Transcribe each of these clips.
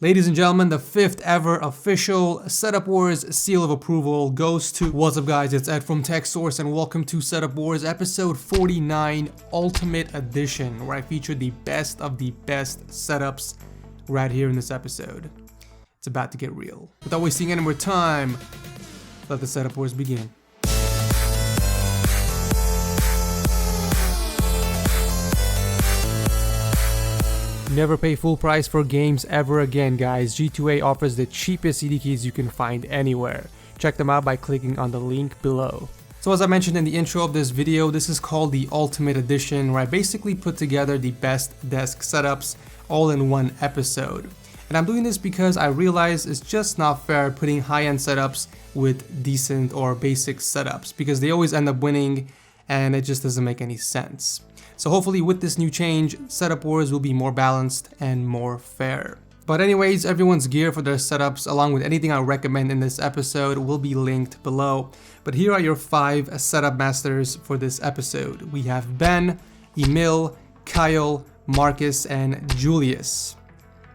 Ladies and gentlemen, the 5th ever official Setup Wars seal of approval goes to... What's up guys, it's Ed from TechSource and welcome to Setup Wars episode 49 Ultimate Edition, where I feature the best of the best setups right here in this episode. It's about to get real. Without wasting any more time, let the Setup Wars begin. Never pay full price for games ever again, guys. G2A offers the cheapest CD keys you can find anywhere. Check them out by clicking on the link below. So as I mentioned in the intro of this video, this is called the Ultimate Edition, where I basically put together the best desk setups all in one episode. And I'm doing this because I realize it's just not fair putting high-end setups with decent or basic setups, because they always end up winning and it just doesn't make any sense. So hopefully with this new change, Setup Wars will be more balanced and more fair. But anyways, everyone's gear for their setups along with anything I recommend in this episode will be linked below. But here are your 5 setup masters for this episode. We have Ben, Emil, Kyle, Marcus, and Julius.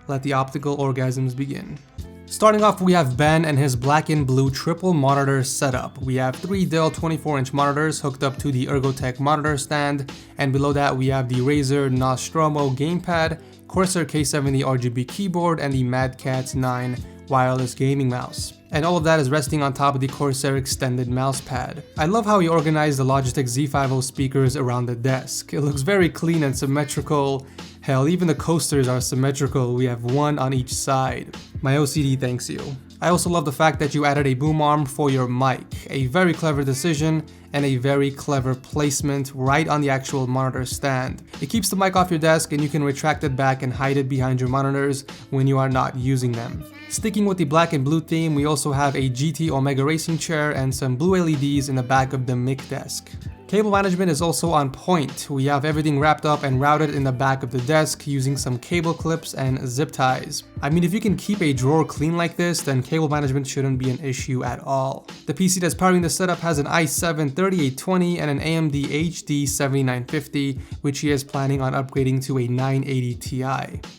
Let the optical orgasms begin. Starting off, we have Ben and his black and blue triple monitor setup. We have 3 Dell 24-inch monitors hooked up to the Ergotech monitor stand, and below that we have the Razer Nostromo gamepad, Corsair K70 RGB keyboard, and the Mad Catz 9 wireless gaming mouse. And all of that is resting on top of the Corsair extended mousepad. I love how he organized the Logitech Z50 speakers around the desk. It looks very clean and symmetrical. Hell, even the coasters are symmetrical. We have one on each side. My OCD thanks you. I also love the fact that you added a boom arm for your mic. A very clever decision and a very clever placement right on the actual monitor stand. It keeps the mic off your desk and you can retract it back and hide it behind your monitors when you are not using them. Sticking with the black and blue theme, we also have a GT Omega racing chair and some blue LEDs in the back of the mic desk. Cable management is also on point. We have everything wrapped up and routed in the back of the desk using some cable clips and zip ties. I mean, if you can keep a drawer clean like this, then cable management shouldn't be an issue at all. The PC that's powering the setup has an i7-3820 and an AMD HD 7950, which he is planning on upgrading to a 980 Ti.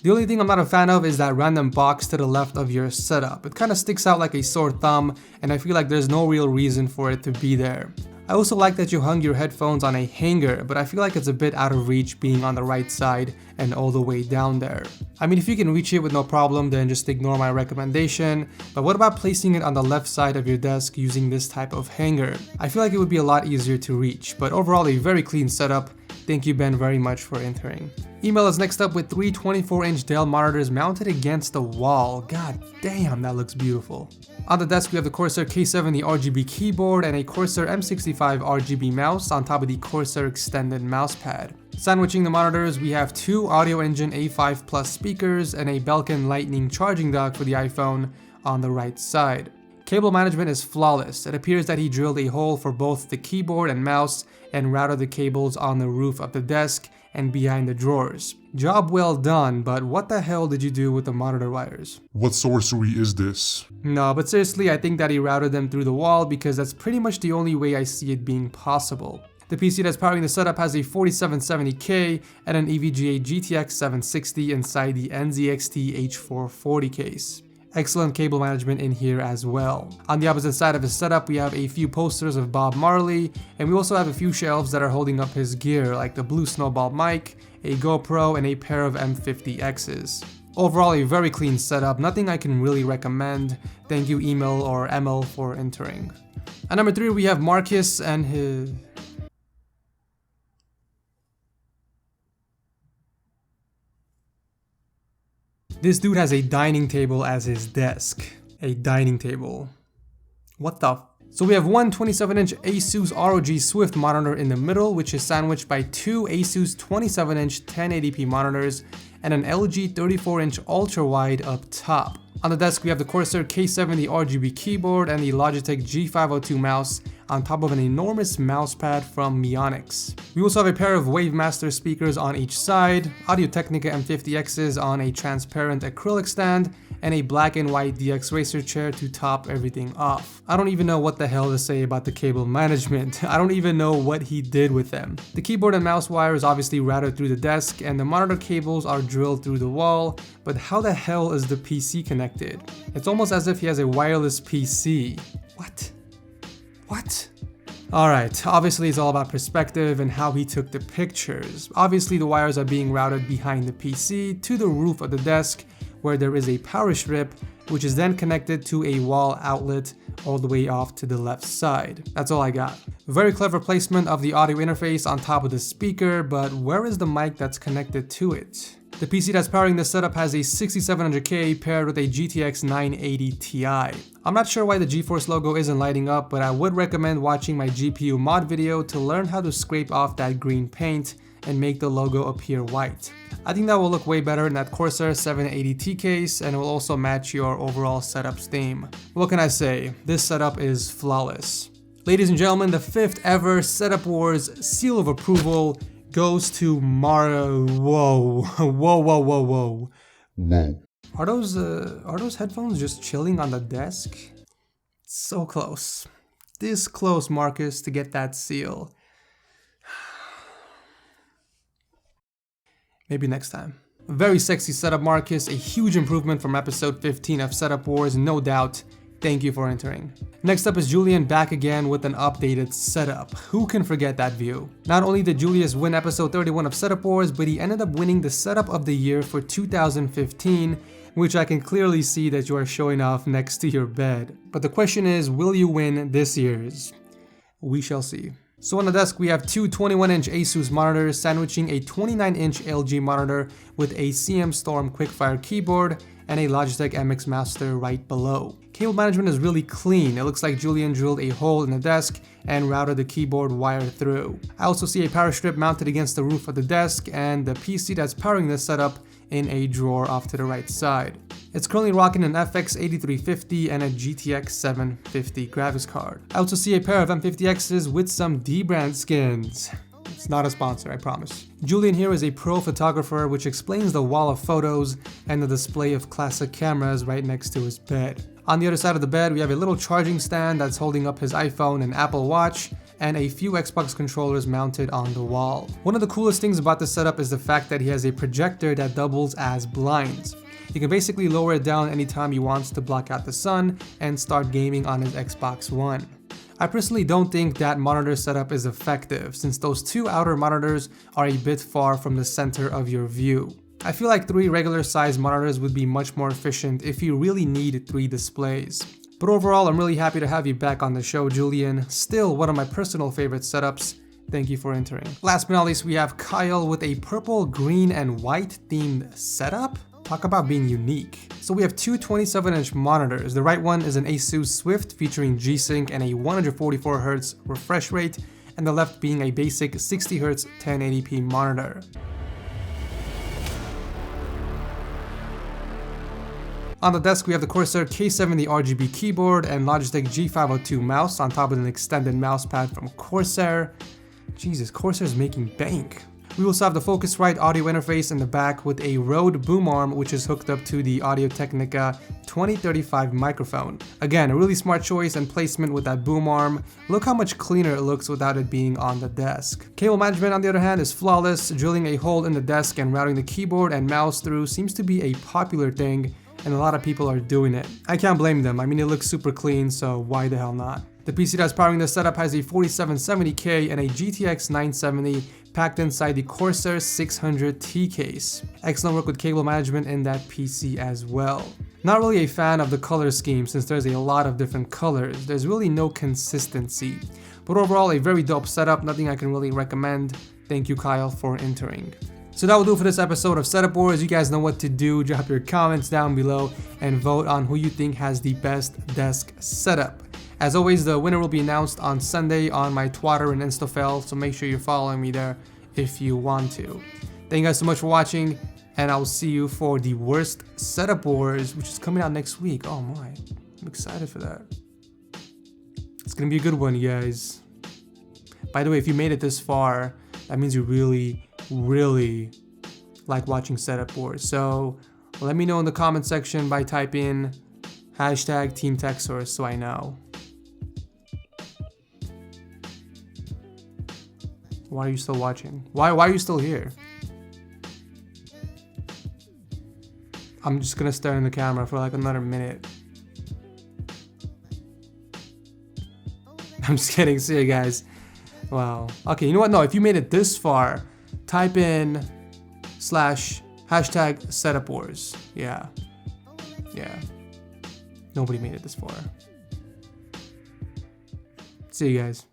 The only thing I'm not a fan of is that random box to the left of your setup. It kind of sticks out like a sore thumb, and I feel like there's no real reason for it to be there. I also like that you hung your headphones on a hanger, but I feel like it's a bit out of reach being on the right side and all the way down there. I mean, if you can reach it with no problem, then just ignore my recommendation, but what about placing it on the left side of your desk using this type of hanger? I feel like it would be a lot easier to reach, but overall a very clean setup. Thank you, Ben, very much for entering. Emil is next up with 3 24-inch Dell monitors mounted against the wall. God damn, that looks beautiful. On the desk, we have the Corsair K70 RGB keyboard and a Corsair M65 RGB mouse on top of the Corsair extended mousepad. Sandwiching the monitors, we have 2 Audio Engine A5 Plus speakers and a Belkin Lightning charging dock for the iPhone on the right side. Cable management is flawless. It appears that he drilled a hole for both the keyboard and mouse and routed the cables on the roof of the desk and behind the drawers. Job well done, but what the hell did you do with the monitor wires? What sorcery is this? No, but seriously, I think that he routed them through the wall because that's pretty much the only way I see it being possible. The PC that's powering the setup has a 4770K and an EVGA GTX 760 inside the NZXT H440 case. Excellent cable management in here as well. On the opposite side of his setup, we have a few posters of Bob Marley, and we also have a few shelves that are holding up his gear, like the blue snowball mic, a GoPro, and a pair of M50Xs. Overall, a very clean setup, nothing I can really recommend. Thank you, Emil or Emil, for entering. At number 3, we have Marcus and his... This dude has a dining table as his desk. A dining table. What the f? So we have one 27-inch Asus ROG Swift monitor in the middle, which is sandwiched by 2 Asus 27-inch 1080p monitors and an LG 34-inch ultra-wide up top. On the desk, we have the Corsair K70 RGB keyboard and the Logitech G502 mouse on top of an enormous mousepad from Mionix. We also have a pair of Wavemaster speakers on each side, Audio-Technica M50Xs on a transparent acrylic stand, and a black and white DX Racer chair to top everything off. I don't even know what the hell to say about the cable management. I don't even know what he did with them. The keyboard and mouse wire is obviously routed through the desk, and the monitor cables are drilled through the wall, but how the hell is the PC connected? It's almost as if he has a wireless PC. What? What? Alright, obviously it's all about perspective and how he took the pictures. Obviously the wires are being routed behind the PC to the roof of the desk, where there is a power strip, which is then connected to a wall outlet all the way off to the left side. That's all I got. Very clever placement of the audio interface on top of the speaker, but where is the mic that's connected to it? The PC that's powering this setup has a 6700K paired with a GTX 980 Ti. I'm not sure why the GeForce logo isn't lighting up, but I would recommend watching my GPU mod video to learn how to scrape off that green paint and make the logo appear white. I think that will look way better in that Corsair 780T case, and it will also match your overall setup's theme. What can I say? This setup is flawless. Ladies and gentlemen, the 5th ever Setup Wars seal of approval goes to Whoa. Whoa. Are those headphones just chilling on the desk? So close. This close, Marcus, to get that seal. Maybe next time. Very sexy setup, Marcus. A huge improvement from episode 15 of Setup Wars, no doubt. Thank you for entering. Next up is Julian back again with an updated setup. Who can forget that view? Not only did Julius win episode 31 of Setup Wars, but he ended up winning the setup of the year for 2015, which I can clearly see that you are showing off next to your bed. But the question is, will you win this year's? We shall see. So on the desk we have two 21-inch Asus monitors sandwiching a 29-inch LG monitor with a CM Storm Quickfire keyboard and a Logitech MX Master right below. Cable management is really clean. It looks like Julian drilled a hole in the desk and routed the keyboard wire through. I also see a power strip mounted against the roof of the desk and the PC that's powering this setup in a drawer off to the right side. It's currently rocking an FX 8350 and a GTX 750 graphics card. I also see a pair of M50Xs with some D-brand skins. It's not a sponsor, I promise. Julian here is a pro photographer, which explains the wall of photos and the display of classic cameras right next to his bed. On the other side of the bed, we have a little charging stand that's holding up his iPhone and Apple Watch, and a few Xbox controllers mounted on the wall. One of the coolest things about this setup is the fact that he has a projector that doubles as blinds. You can basically lower it down anytime he wants to block out the sun and start gaming on his Xbox One. I personally don't think that monitor setup is effective, since those two outer monitors are a bit far from the center of your view. I feel like 3 regular size monitors would be much more efficient if you really need 3 displays. But overall, I'm really happy to have you back on the show, Julian. Still one of my personal favorite setups. Thank you for entering. Last but not least, we have Kyle with a purple, green, and white themed setup. Talk about being unique. So we have two 27-inch monitors. The right one is an Asus Swift featuring G-Sync and a 144Hz refresh rate, and the left being a basic 60Hz 1080p monitor. On the desk we have the Corsair K70 RGB keyboard and Logitech G502 mouse on top of an extended mousepad from Corsair. Jesus, Corsair's making bank. We also have the Focusrite audio interface in the back with a Rode boom arm which is hooked up to the Audio-Technica 2035 microphone. Again, a really smart choice and placement with that boom arm. Look how much cleaner it looks without it being on the desk. Cable management on the other hand is flawless. Drilling a hole in the desk and routing the keyboard and mouse through seems to be a popular thing, and a lot of people are doing it. I can't blame them. I mean, it looks super clean, so why the hell not? The PC that's powering this setup has a 4770K and a GTX 970 packed inside the Corsair 600T case. Excellent work with cable management in that PC as well. Not really a fan of the color scheme since there's a lot of different colors. There's really no consistency. But overall, a very dope setup, nothing I can really recommend. Thank you, Kyle, for entering. So that will do for this episode of Setup Wars. You guys know what to do. Drop your comments down below and vote on who you think has the best desk setup. As always, the winner will be announced on Sunday on my Twitter and Instafel, so make sure you're following me there if you want to. Thank you guys so much for watching, and I will see you for the worst Setup Wars, which is coming out next week. Oh my, I'm excited for that. It's gonna be a good one, you guys. By the way, if you made it this far, that means you really, really like watching setup wars. So let me know in the comment section by typing hashtag Team Tech Source so I know. Why are you still watching? Why are you still here? I'm just gonna stare in the camera for like another minute. I'm just kidding. See you guys. Wow. Okay, you know what? No, if you made it this far, type in /hashtag setup wars. Yeah. Nobody made it this far. See you guys.